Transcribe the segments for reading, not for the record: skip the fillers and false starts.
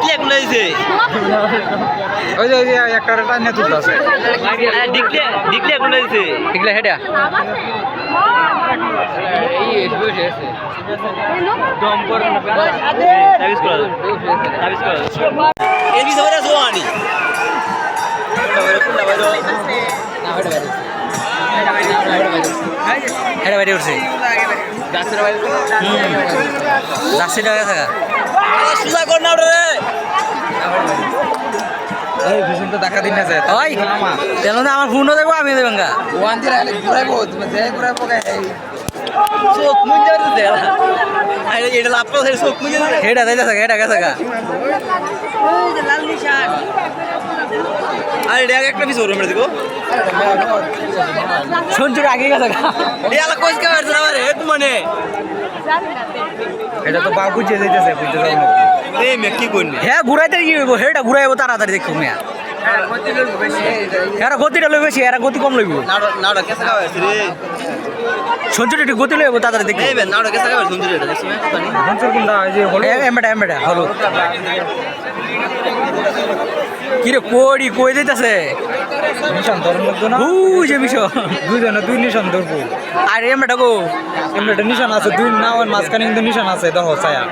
ডিকলে কোন হইছে ওই যে একটা টাইনে তুলতে আছে ডিকলে কোন হইছে এগুলা হেডা এই বিষ ধরে জোয়ানি হেডা বাইরে উঠছে যাচ্ছে টাকা থাকা সুজা কর না রে এই ভীষণ তো টাকা দিন আছে ওই তেল আমার ফোন দেখবো আমি দেবেন গা ওয়ান দিয়ে আলে ঘুরাইবো তুমি যে ঘুরাইবো গায় চোখ মুঞ্জা দে আরে এটা লাভ করে চোখ মুঞ্জা দে হেডা যাইতে থাকা হেডা গেছে গা আরে ড্যাগ একটা পিস ওরে মেরে দিগো সঞ্জুর আগে গেছে গা এই আলা কইস কা মারছ না রে তুমি মানে এটা তো বাবু যে যাইতেছে বুঝতে পারো এই মে কি কইনি হ্যাঁ ঘুরাইতে কি হইব হেডা ঘুরাইবো তাড়াতাড়ি দেখো মিয়া এরা গতিটা লই বেশি এরা গতি কম লইব নাড়া নাড়া কেসা খাওয়া আছে রে সঞ্জুর একটু গতি লইব তাড়াতাড়ি দেখো এই বে নাড়া কেসা খাওয়া সুন্দর এটা দেখছ না জানি হনচর কোনটা এই যে হলো এমবেটা হলো কিরে কোড়ি কই দিতেছে নিশান ধর্ম মধ্যে না ওই যে বিষয় দুইজনে দুই নিশান ধরবো আর এমবেটা গো এমনি একটা নিশান আছে দুই নাওয়ার মাঝখানে কিন্তু নিশান আছে দেখো ছায়া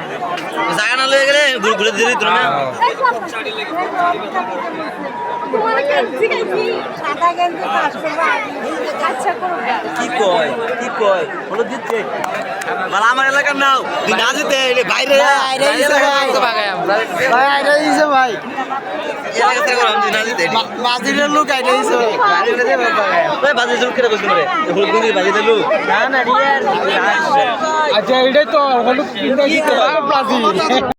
জায়গা না লয়ে গেলে ঘুরে ঘুরে দিলি তুমি না কি কয় হলো দিচ্ছে মালা আমার এলাকার নাও তুই না যেতে এলে বাইরে ভাই এলাকা থেকে আমি না যেতে বাজিরের লোক আইটা দিছে ভাই বাজে জোর করে বসে রে হলুদ গঙ্গি বাজে দিলু আচ্ছা এটাই তো হলুদ কিনতে বাজি